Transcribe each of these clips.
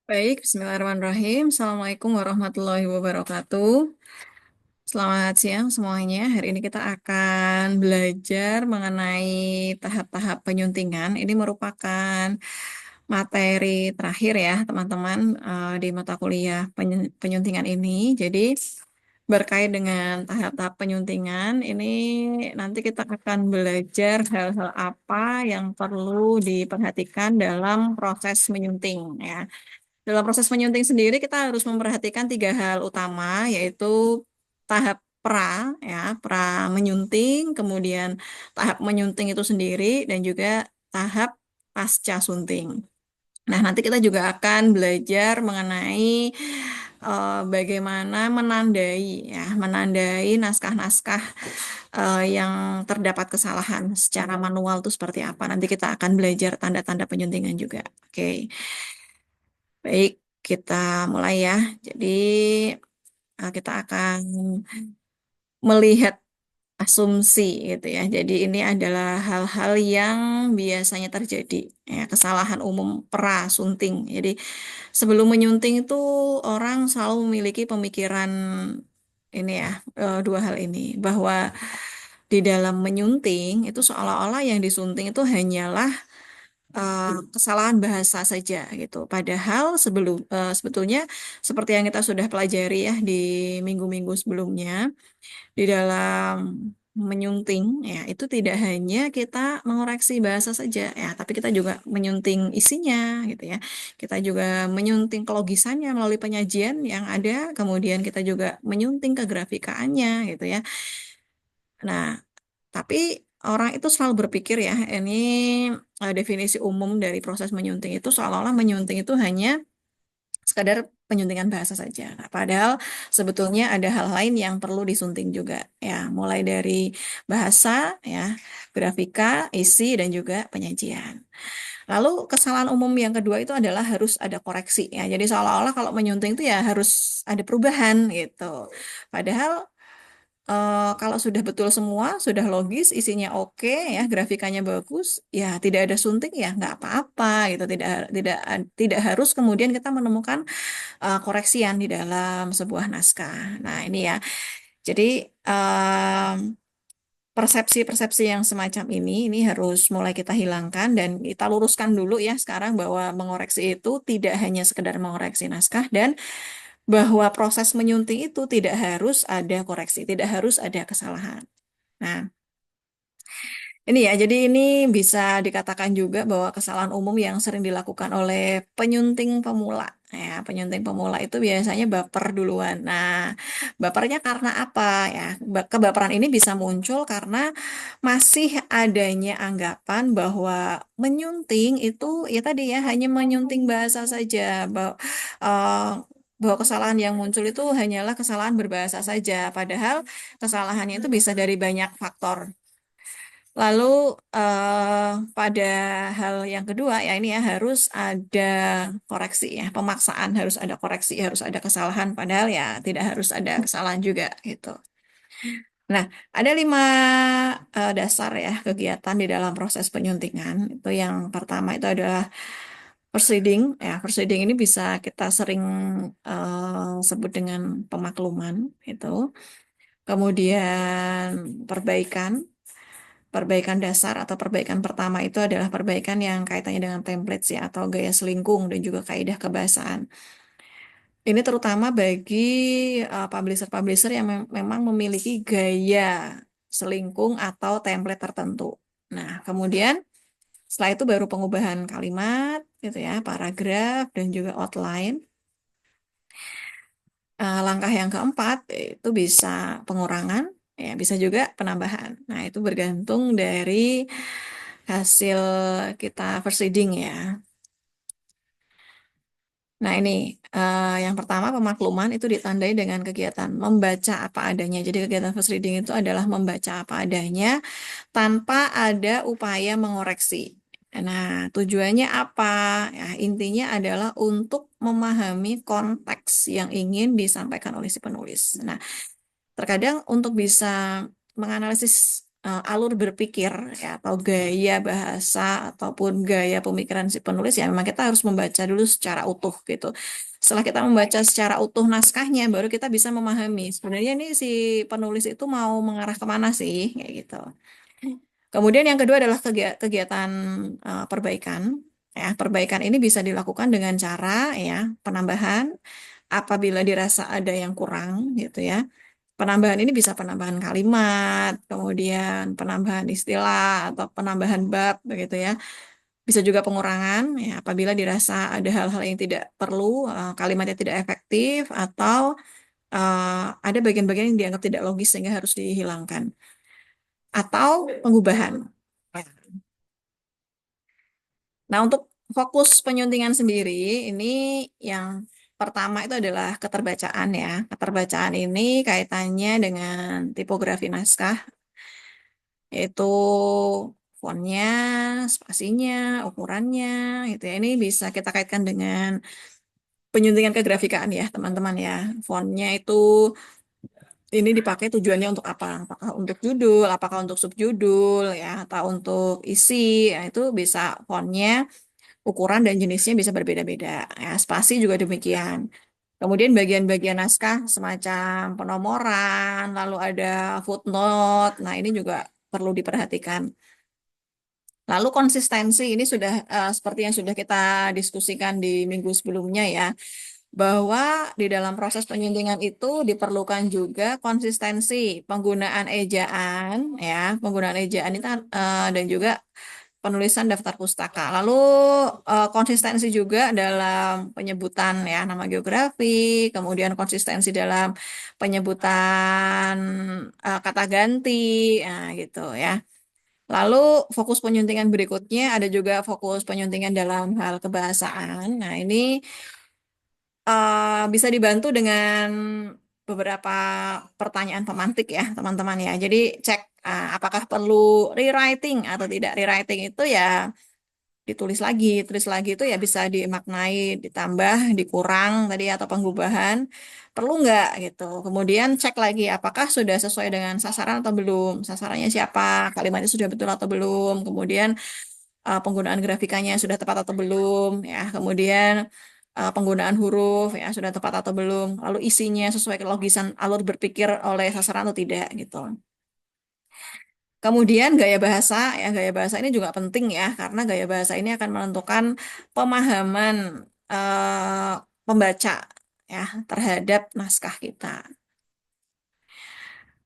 Baik, Bismillahirrahmanirrahim. Assalamualaikum warahmatullahi wabarakatuh. Selamat siang semuanya. Hari ini kita akan belajar mengenai tahap-tahap penyuntingan. Ini merupakan materi terakhir ya, teman-teman, di mata kuliah penyuntingan ini. Jadi, berkait dengan tahap-tahap penyuntingan, ini nanti kita akan belajar hal-hal apa yang perlu diperhatikan dalam proses menyunting ya. Dalam proses menyunting sendiri kita harus memperhatikan tiga hal utama, yaitu tahap pra menyunting, kemudian tahap menyunting itu sendiri, dan juga tahap pasca sunting. Nah, nanti kita juga akan belajar mengenai bagaimana menandai naskah-naskah yang terdapat kesalahan secara manual itu seperti apa. Nanti kita akan belajar tanda-tanda penyuntingan juga. Oke. Baik, kita mulai ya. Jadi, kita akan melihat asumsi gitu ya. Jadi ini adalah hal-hal yang biasanya terjadi, ya, kesalahan umum prasunting. Jadi sebelum menyunting itu orang selalu memiliki pemikiran ini ya, dua hal ini, bahwa di dalam menyunting itu seolah-olah yang disunting itu hanyalah kesalahan bahasa saja gitu. Padahal sebetulnya seperti yang kita sudah pelajari ya di minggu-minggu sebelumnya, di dalam menyunting ya itu tidak hanya kita mengoreksi bahasa saja ya, tapi kita juga menyunting isinya gitu ya. Kita juga menyunting kelogisannya melalui penyajian yang ada, kemudian kita juga menyunting kegrafikaannya gitu ya. Nah, tapi orang itu selalu berpikir ya, ini definisi umum dari proses menyunting itu seolah-olah menyunting itu hanya sekadar penyuntingan bahasa saja. Nah, padahal sebetulnya ada hal lain yang perlu disunting juga ya, mulai dari bahasa ya, grafika, isi dan juga penyajian. Lalu kesalahan umum yang kedua itu adalah harus ada koreksi ya. Jadi seolah-olah kalau menyunting itu ya harus ada perubahan gitu. Padahal kalau sudah betul semua, sudah logis, isinya oke, ya, grafikanya bagus, ya tidak ada suntik ya nggak apa-apa gitu. Tidak harus kemudian kita menemukan koreksian di dalam sebuah naskah. Nah ini ya. Jadi persepsi-persepsi yang semacam ini harus mulai kita hilangkan dan kita luruskan dulu ya sekarang, bahwa mengoreksi itu tidak hanya sekedar mengoreksi naskah, dan bahwa proses menyunting itu tidak harus ada koreksi, tidak harus ada kesalahan. Nah, ini ya, jadi ini bisa dikatakan juga bahwa kesalahan umum yang sering dilakukan oleh penyunting pemula. Ya, penyunting pemula itu biasanya baper duluan. Nah, bapernya karena apa ya? Kebaperan ini bisa muncul karena masih adanya anggapan bahwa menyunting itu ya tadi ya hanya menyunting bahasa saja. Bahwa kesalahan yang muncul itu hanyalah kesalahan berbahasa saja. Padahal kesalahannya itu bisa dari banyak faktor. Lalu pada hal yang kedua ya ini ya harus ada koreksi ya, pemaksaan harus ada koreksi, harus ada kesalahan, padahal ya tidak harus ada kesalahan juga gitu. Nah, ada 5 dasar ya kegiatan di dalam proses penyuntingan. Itu yang pertama itu adalah proceeding ya. Proceeding ini bisa kita sering sebut dengan pemakluman itu. Kemudian perbaikan. Perbaikan dasar atau perbaikan pertama itu adalah perbaikan yang kaitannya dengan template ya, atau gaya selingkung dan juga kaidah kebahasaan. Ini terutama bagi publisher-publisher yang memang memiliki gaya selingkung atau template tertentu. Nah, kemudian setelah itu baru pengubahan kalimat gitu ya, paragraf dan juga outline. Langkah yang keempat itu bisa pengurangan, ya bisa juga penambahan. Nah, itu bergantung dari hasil kita proceeding ya. Nah, ini yang pertama pemakluman itu ditandai dengan kegiatan membaca apa adanya. Jadi kegiatan first reading itu adalah membaca apa adanya tanpa ada upaya mengoreksi. Nah, tujuannya apa? Ya, intinya adalah untuk memahami konteks yang ingin disampaikan oleh si penulis. Nah, terkadang untuk bisa menganalisis alur berpikir ya, atau gaya bahasa ataupun gaya pemikiran si penulis ya memang kita harus membaca dulu secara utuh gitu. Setelah kita membaca secara utuh naskahnya, baru kita bisa memahami sebenarnya ini si penulis itu mau mengarah kemana sih kayak gitu. Kemudian yang kedua adalah kegiatan perbaikan. Ya, perbaikan ini bisa dilakukan dengan cara ya penambahan apabila dirasa ada yang kurang gitu ya. Penambahan ini bisa penambahan kalimat, kemudian penambahan istilah atau penambahan bab begitu ya. Bisa juga pengurangan ya apabila dirasa ada hal-hal yang tidak perlu, kalimatnya tidak efektif atau ada bagian-bagian yang dianggap tidak logis sehingga harus dihilangkan atau pengubahan. Nah, untuk fokus penyuntingan sendiri, ini yang pertama itu adalah keterbacaan ya. Keterbacaan ini kaitannya dengan tipografi naskah, yaitu fontnya, spasinya, ukurannya, gitu ya. Ini bisa kita kaitkan dengan penyuntingan kegrafikaan ya, teman-teman ya. Fontnya itu ini dipakai tujuannya untuk apa? Apakah untuk judul, apakah untuk subjudul ya, atau untuk isi, ya, itu bisa fontnya ukuran dan jenisnya bisa berbeda-beda. Ya, spasi juga demikian. Kemudian bagian-bagian naskah semacam penomoran, lalu ada footnote. Nah, ini juga perlu diperhatikan. Lalu konsistensi ini sudah seperti yang sudah kita diskusikan di minggu sebelumnya ya, bahwa di dalam proses penyuntingan itu diperlukan juga konsistensi penggunaan ejaan ya, penggunaan ejaan itu dan juga penulisan daftar pustaka. Lalu konsistensi juga dalam penyebutan ya nama geografi, kemudian konsistensi dalam penyebutan kata ganti, nah, gitu ya. Lalu fokus penyuntingan berikutnya ada juga fokus penyuntingan dalam hal kebahasaan. Nah, ini bisa dibantu dengan beberapa pertanyaan pemantik ya, teman-teman ya. Jadi cek apakah perlu rewriting atau tidak. Rewriting itu ya ditulis lagi, tulis lagi itu ya bisa dimaknai, ditambah, dikurang tadi atau pengubahan, perlu nggak gitu. Kemudian cek lagi apakah sudah sesuai dengan sasaran atau belum, sasarannya siapa, kalimatnya sudah betul atau belum, kemudian penggunaan grafikanya sudah tepat atau belum, ya, kemudian penggunaan huruf ya sudah tepat atau belum, lalu isinya sesuai kelogisan alur berpikir oleh sasaran atau tidak gitu. Kemudian gaya bahasa ya, gaya bahasa ini juga penting ya, karena gaya bahasa ini akan menentukan pemahaman eh, pembaca ya terhadap naskah kita.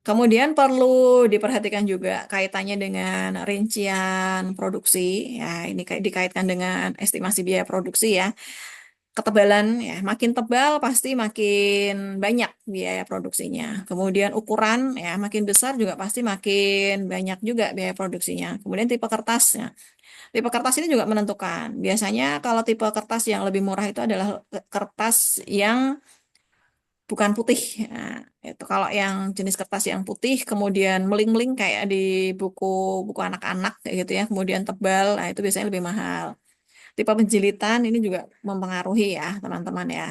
Kemudian perlu diperhatikan juga kaitannya dengan rincian produksi ya, ini dikaitkan dengan estimasi biaya produksi ya. Ketebalan ya, makin tebal pasti makin banyak biaya produksinya. Kemudian ukuran ya, makin besar juga pasti makin banyak juga biaya produksinya. Kemudian tipe kertasnya. Tipe kertas ini juga menentukan. Biasanya kalau tipe kertas yang lebih murah itu adalah kertas yang bukan putih. Nah, itu kalau yang jenis kertas yang putih kemudian meling-meling kayak di buku buku anak-anak kayak gitu ya, kemudian tebal, nah itu biasanya lebih mahal. Tipe penjilitan ini juga mempengaruhi ya, teman-teman ya.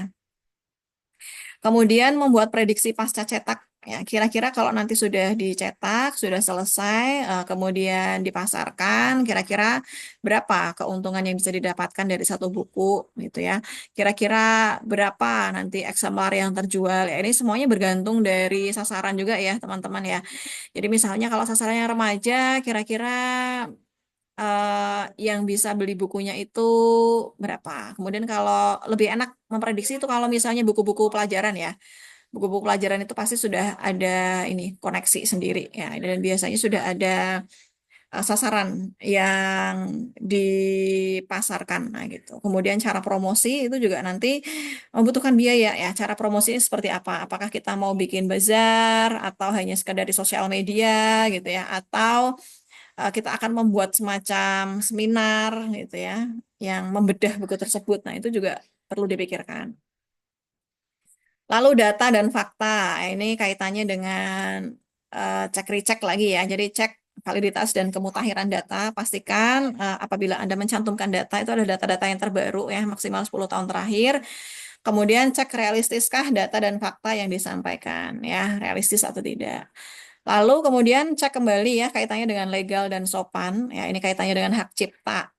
Kemudian membuat prediksi pasca cetak. Ya, kira-kira kalau nanti sudah dicetak, sudah selesai, kemudian dipasarkan, kira-kira berapa keuntungan yang bisa didapatkan dari satu buku, gitu ya. Kira-kira berapa nanti eksemplar yang terjual. Ya, ini semuanya bergantung dari sasaran juga ya, teman-teman ya. Jadi misalnya kalau sasarannya remaja, kira-kira yang bisa beli bukunya itu berapa. Kemudian kalau lebih enak memprediksi itu kalau misalnya buku-buku pelajaran ya. Buku-buku pelajaran itu pasti sudah ada ini koneksi sendiri ya, dan biasanya sudah ada sasaran yang dipasarkan nah gitu. Kemudian cara promosi itu juga nanti membutuhkan biaya ya. Cara promosi seperti apa? Apakah kita mau bikin bazar atau hanya sekedar di sosial media gitu ya, atau kita akan membuat semacam seminar gitu ya yang membedah buku tersebut. Nah, itu juga perlu dipikirkan. Lalu data dan fakta. Ini kaitannya dengan cek recheck lagi ya. Jadi cek validitas dan kemutahiran data. Pastikan apabila Anda mencantumkan data itu adalah data-data yang terbaru ya, maksimal 10 tahun terakhir. Kemudian cek realistiskah data dan fakta yang disampaikan ya, realistis atau tidak. Lalu kemudian cek kembali ya kaitannya dengan legal dan sopan. Ya, ini kaitannya dengan hak cipta.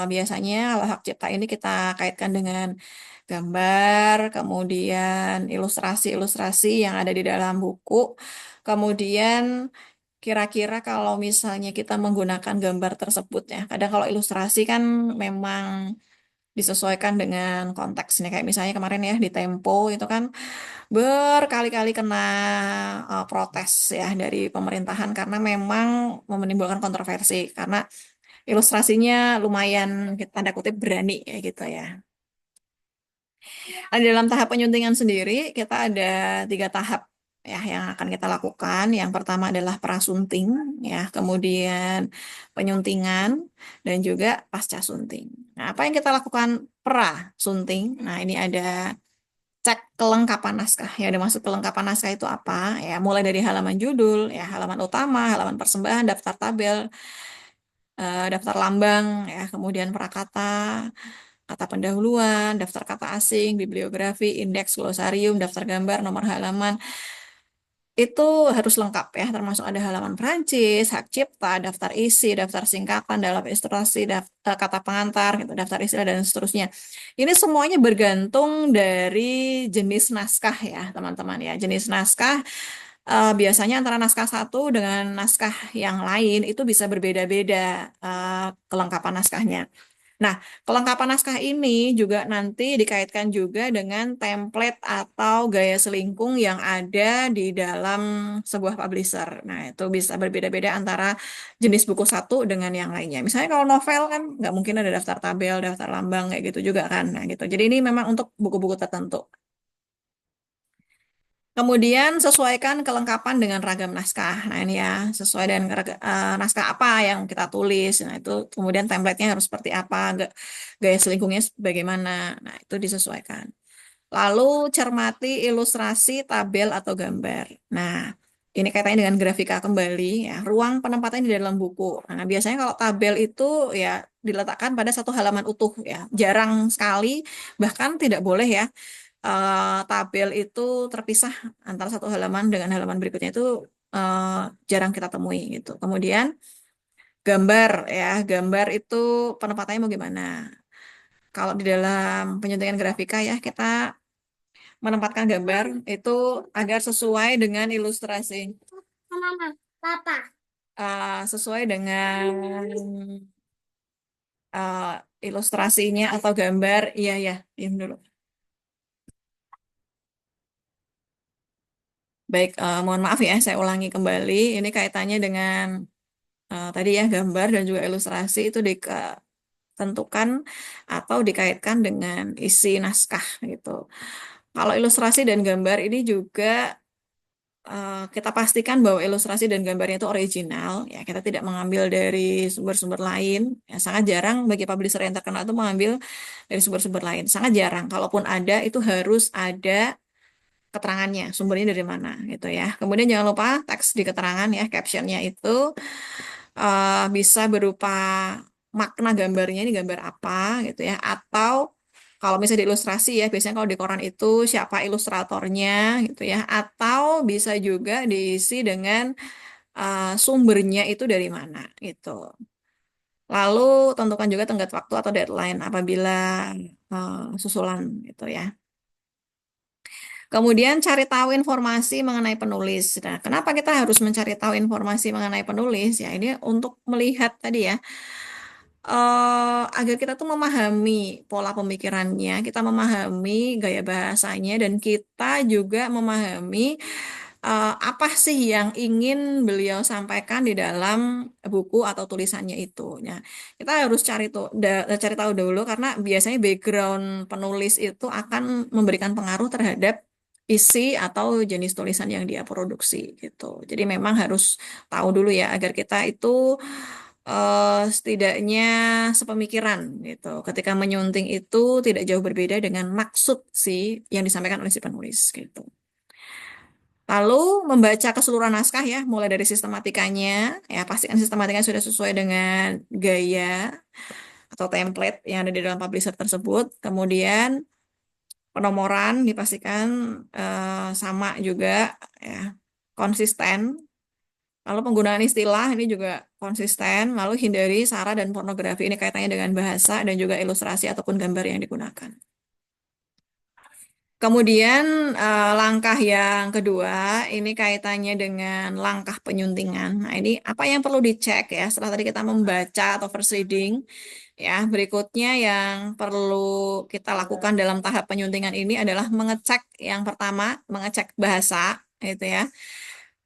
Biasanya kalau hak cipta ini kita kaitkan dengan gambar, kemudian ilustrasi-ilustrasi yang ada di dalam buku. Kemudian kira-kira kalau misalnya kita menggunakan gambar tersebut ya, kadang kalau ilustrasi kan memang disesuaikan dengan konteksnya. Kayak misalnya kemarin ya di Tempo itu kan berkali-kali kena protes ya dari pemerintahan karena memang menimbulkan kontroversi karena ilustrasinya lumayan tanda kutip berani ya gitu ya. Nah, di dalam tahap penyuntingan sendiri kita ada 3 tahap ya yang akan kita lakukan. Yang pertama adalah prasunting ya, kemudian penyuntingan dan juga pasca sunting. Nah, apa yang kita lakukan prasunting? Nah, ini ada cek kelengkapan naskah. Ya, ada masuk kelengkapan naskah itu apa? Ya, mulai dari halaman judul, ya, halaman utama, halaman persembahan, daftar tabel, daftar lambang, ya, kemudian prakata, kata pendahuluan, daftar kata asing, bibliografi, indeks, glosarium, daftar gambar, nomor halaman. Itu harus lengkap ya, termasuk ada halaman Prancis, hak cipta, daftar isi, daftar singkatan, dalam ilustrasi, kata pengantar, gitu, daftar istilah dan seterusnya. Ini semuanya bergantung dari jenis naskah ya, teman-teman ya. Jenis naskah biasanya antara naskah satu dengan naskah yang lain itu bisa berbeda-beda kelengkapan naskahnya. Nah, kelengkapan naskah ini juga nanti dikaitkan juga dengan template atau gaya selingkung yang ada di dalam sebuah publisher. Nah, itu bisa berbeda-beda antara jenis buku satu dengan yang lainnya. Misalnya kalau novel kan nggak mungkin ada daftar tabel, daftar lambang kayak gitu juga kan. Nah, gitu. Jadi ini memang untuk buku-buku tertentu. Kemudian sesuaikan kelengkapan dengan ragam naskah. Nah ini ya, sesuai dengan naskah apa yang kita tulis. Nah itu kemudian template-nya harus seperti apa, gaya selingkungnya bagaimana. Nah itu disesuaikan. Lalu cermati ilustrasi, tabel, atau gambar. Nah ini kaitannya dengan grafika kembali, ya, ruang penempatan di dalam buku. Nah biasanya kalau tabel itu ya diletakkan pada satu halaman utuh ya. Jarang sekali, bahkan tidak boleh ya tabel itu terpisah antara satu halaman dengan halaman berikutnya itu eh, jarang kita temui gitu. Kemudian gambar ya, gambar itu penempatannya mau gimana? Kalau di dalam penyuntingan grafika ya kita menempatkan gambar itu agar sesuai dengan ilustrasi. Mama, Papa. Sesuai dengan eh, ilustrasinya atau gambar. Iya ya, diam dulu. Baik, mohon maaf ya, saya ulangi kembali. Ini kaitannya dengan tadi ya gambar dan juga ilustrasi itu ditentukan atau dikaitkan dengan isi naskah gitu. Kalau ilustrasi dan gambar ini juga kita pastikan bahwa ilustrasi dan gambarnya itu original ya, kita tidak mengambil dari sumber-sumber lain. Ya, sangat jarang bagi publisher yang terkenal itu mengambil dari sumber-sumber lain. Sangat jarang. Kalaupun ada itu harus ada keterangannya, sumbernya dari mana gitu ya. Kemudian jangan lupa teks di keterangan ya, captionnya itu bisa berupa makna gambarnya ini gambar apa gitu ya, atau kalau misalnya di ilustrasi ya biasanya kalau di koran itu siapa ilustratornya gitu ya, atau bisa juga diisi dengan sumbernya itu dari mana gitu. Lalu tentukan juga tenggat waktu atau deadline apabila susulan gitu ya. Kemudian cari tahu informasi mengenai penulis. Nah, kenapa kita harus mencari tahu informasi mengenai penulis? Ya, ini untuk melihat tadi ya, agar kita tuh memahami pola pemikirannya, kita memahami gaya bahasanya, dan kita juga memahami apa sih yang ingin beliau sampaikan di dalam buku atau tulisannya itu. Nah, kita harus cari tahu dulu karena biasanya background penulis itu akan memberikan pengaruh terhadap isi atau jenis tulisan yang dia produksi gitu. Jadi memang harus tahu dulu ya agar kita itu setidaknya sepemikiran gitu. Ketika menyunting itu tidak jauh berbeda dengan maksud sih yang disampaikan oleh si penulis gitu. Lalu membaca keseluruhan naskah ya, mulai dari sistematikanya, ya pastikan sistematikanya sudah sesuai dengan gaya atau template yang ada di dalam publisher tersebut. Kemudian penomoran dipastikan sama juga ya, konsisten. Lalu penggunaan istilah ini juga konsisten, lalu hindari sara dan pornografi. Ini kaitannya dengan bahasa dan juga ilustrasi ataupun gambar yang digunakan. Kemudian langkah yang kedua, ini kaitannya dengan langkah penyuntingan. Nah, ini apa yang perlu dicek ya setelah tadi kita membaca atau first reading. Ya, berikutnya yang perlu kita lakukan dalam tahap penyuntingan ini adalah mengecek yang pertama, mengecek bahasa, gitu ya.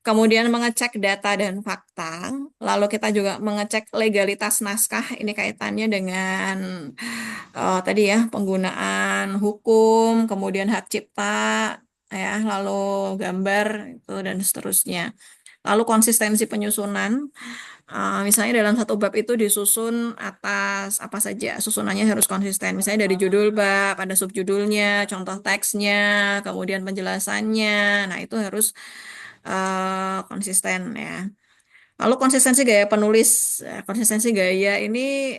Kemudian mengecek data dan fakta, lalu kita juga mengecek legalitas naskah. Ini kaitannya dengan tadi ya penggunaan hukum, kemudian hak cipta, ya, lalu gambar itu dan seterusnya. Lalu konsistensi penyusunan, misalnya dalam satu bab itu disusun atas apa saja, susunannya harus konsisten. Misalnya dari judul bab, ada subjudulnya, contoh teksnya, kemudian penjelasannya. Nah, itu harus konsisten ya. Lalu konsistensi gaya penulis, konsistensi gaya ini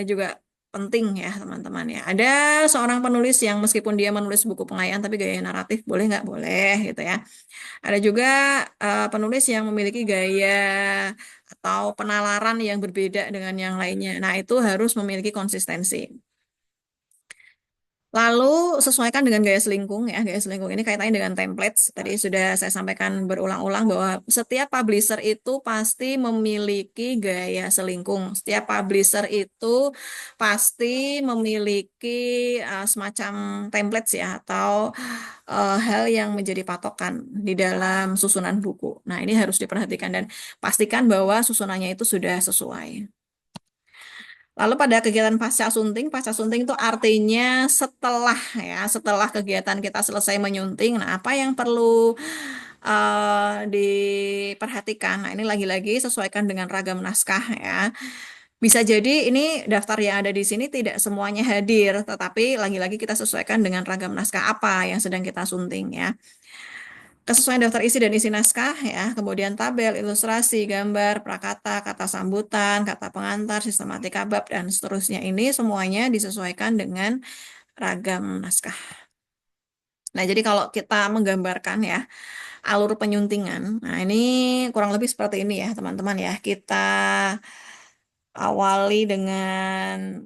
juga penting ya teman-teman ya. Ada seorang penulis yang meskipun dia menulis buku pengayaan tapi gaya naratif boleh nggak? Boleh gitu ya. Ada juga penulis yang memiliki gaya atau penalaran yang berbeda dengan yang lainnya. Nah, itu harus memiliki konsistensi. Lalu sesuaikan dengan gaya selingkung ya. Gaya selingkung ini kaitannya dengan templates. Tadi sudah saya sampaikan berulang-ulang bahwa setiap publisher itu pasti memiliki gaya selingkung. Setiap publisher itu pasti memiliki semacam templates ya atau hal yang menjadi patokan di dalam susunan buku. Nah, ini harus diperhatikan dan pastikan bahwa susunannya itu sudah sesuai. Lalu pada kegiatan pasca sunting itu artinya setelah ya, setelah kegiatan kita selesai menyunting, nah apa yang perlu diperhatikan? Nah ini lagi-lagi sesuaikan dengan ragam naskah ya. Bisa jadi ini daftar yang ada di sini tidak semuanya hadir, tetapi lagi-lagi kita sesuaikan dengan ragam naskah apa yang sedang kita sunting ya. Kesesuaian daftar isi dan isi naskah ya, kemudian tabel, ilustrasi, gambar, prakata, kata sambutan, kata pengantar, sistematika bab dan seterusnya ini semuanya disesuaikan dengan ragam naskah. Nah, jadi kalau kita menggambarkan ya alur penyuntingan, nah ini kurang lebih seperti ini ya, teman-teman ya. Kita awali dengan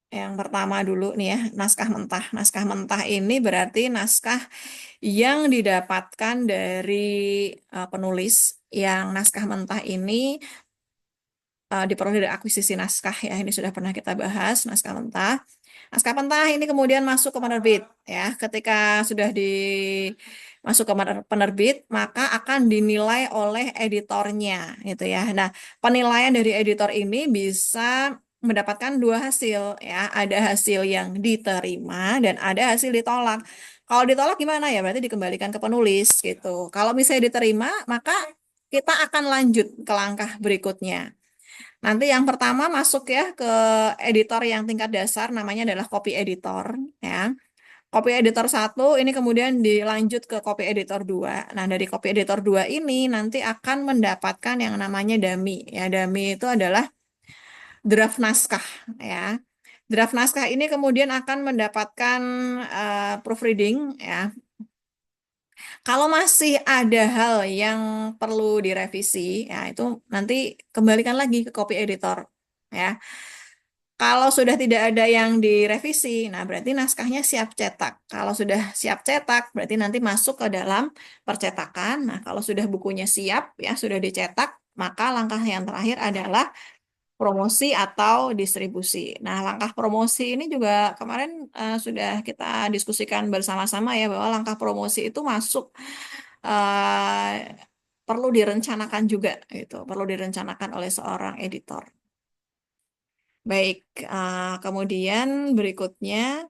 yang pertama dulu nih ya, naskah mentah. Naskah mentah ini berarti naskah yang didapatkan dari penulis yang naskah mentah ini diperoleh dari akuisisi naskah ya. Ini sudah pernah kita bahas naskah mentah. Naskah mentah ini kemudian masuk ke penerbit ya. Ketika sudah masuk ke penerbit, maka akan dinilai oleh editornya gitu ya. Nah, penilaian dari editor ini bisa mendapatkan dua hasil ya. Ada hasil yang diterima dan ada hasil ditolak. Kalau ditolak gimana ya? Berarti dikembalikan ke penulis gitu. Kalau misalnya diterima, maka kita akan lanjut ke langkah berikutnya. Nanti yang pertama masuk ya ke editor yang tingkat dasar, namanya adalah copy editor ya. Copy editor satu ini kemudian dilanjut ke copy editor 2. Nah, dari copy editor 2 ini nanti akan mendapatkan yang namanya dummy. Ya, dummy itu adalah draft naskah ya. Draft naskah ini kemudian akan mendapatkan proofreading ya. Kalau masih ada hal yang perlu direvisi, ya itu nanti kembalikan lagi ke copy editor ya. Kalau sudah tidak ada yang direvisi, nah berarti naskahnya siap cetak. Kalau sudah siap cetak, berarti nanti masuk ke dalam percetakan. Nah, kalau sudah bukunya siap, ya sudah dicetak, maka langkah yang terakhir adalah promosi atau distribusi. Nah, langkah promosi ini juga kemarin sudah kita diskusikan bersama-sama ya, bahwa langkah promosi itu masuk perlu direncanakan juga, gitu. Perlu direncanakan oleh seorang editor. Baik, kemudian berikutnya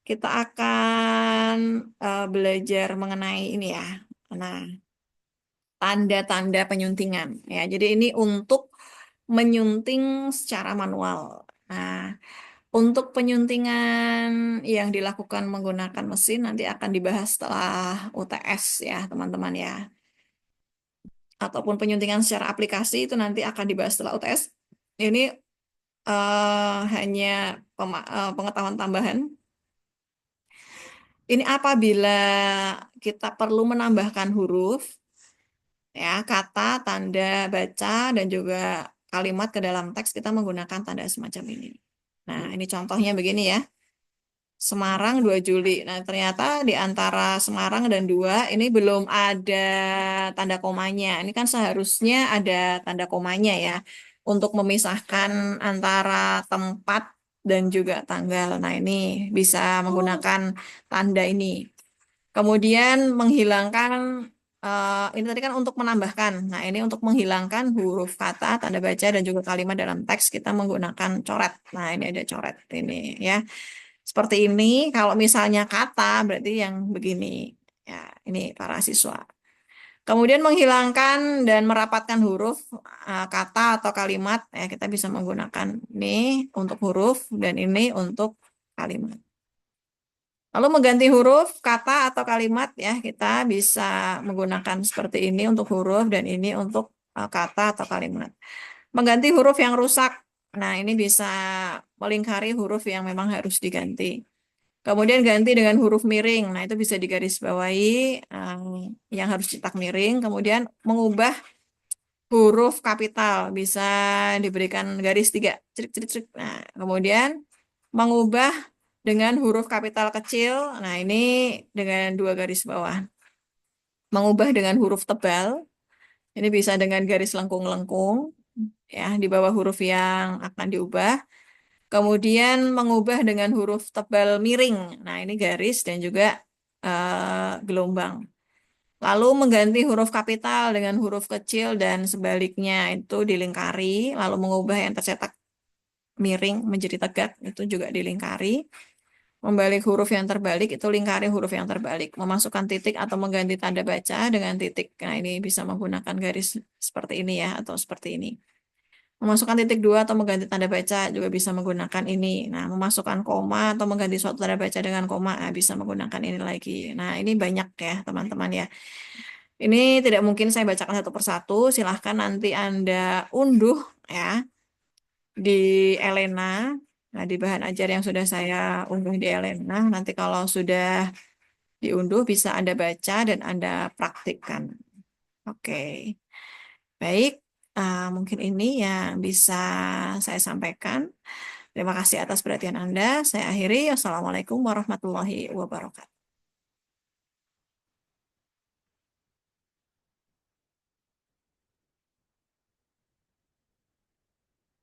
kita akan belajar mengenai ini ya. Nah, tanda-tanda penyuntingan ya. Jadi ini untuk menyunting secara manual. Nah, untuk penyuntingan yang dilakukan menggunakan mesin nanti akan dibahas setelah UTS ya, teman-teman ya. Ataupun penyuntingan secara aplikasi itu nanti akan dibahas setelah UTS. Ini hanya pengetahuan tambahan. Ini apabila kita perlu menambahkan huruf, Ya, kata, tanda baca, dan juga kalimat ke dalam teks kita menggunakan tanda semacam ini. Nah, ini contohnya begini ya. Semarang 2 Juli. Nah, ternyata di antara Semarang dan 2 ini belum ada tanda komanya. Ini kan seharusnya ada tanda komanya ya untuk memisahkan antara tempat dan juga tanggal. Nah, ini bisa menggunakan tanda ini. Kemudian menghilangkan ini tadi kan untuk menambahkan. Nah, ini untuk menghilangkan huruf kata, tanda baca dan juga kalimat dalam teks kita menggunakan coret. Nah, ini ada coret ini ya. Seperti ini, kalau misalnya kata berarti yang begini. Ya, ini para siswa. Kemudian menghilangkan dan merapatkan huruf kata atau kalimat, ya kita bisa menggunakan ini untuk huruf dan ini untuk kalimat. Lalu mengganti huruf, kata atau kalimat ya kita bisa menggunakan seperti ini untuk huruf dan ini untuk kata atau kalimat. Mengganti huruf yang rusak. Nah, ini bisa melingkari huruf yang memang harus diganti. Kemudian ganti dengan huruf miring. Nah, itu bisa digarisbawahi yang harus cetak miring. Kemudian mengubah huruf kapital bisa diberikan garis 3. Crik, crik, crik. Nah, kemudian mengubah dengan huruf kapital kecil. Nah, ini dengan 2 garis bawah. Mengubah dengan huruf tebal. Ini bisa dengan garis lengkung-lengkung ya di bawah huruf yang akan diubah. Kemudian mengubah dengan huruf tebal miring. Nah, ini garis dan juga gelombang. Lalu mengganti huruf kapital dengan huruf kecil dan sebaliknya itu dilingkari. Lalu mengubah yang tercetak miring menjadi tegak itu juga dilingkari. Membalik huruf yang terbalik itu lingkari huruf yang terbalik. Memasukkan titik atau mengganti tanda baca dengan titik. Nah, ini bisa menggunakan garis seperti ini ya atau seperti ini. Memasukkan titik 2 atau mengganti tanda baca juga bisa menggunakan ini. Nah, memasukkan koma atau mengganti suatu tanda baca dengan koma bisa menggunakan ini lagi. Nah, ini banyak ya teman-teman ya. Ini tidak mungkin saya bacakan satu persatu. Silahkan nanti Anda unduh ya di Elena. Nah, di bahan ajar yang sudah saya unduh di Elena. Nanti kalau sudah diunduh bisa Anda baca dan Anda praktikkan. Oke. Baik, mungkin ini yang bisa saya sampaikan. Terima kasih atas perhatian Anda. Saya akhiri. Wassalamualaikum warahmatullahi wabarakatuh.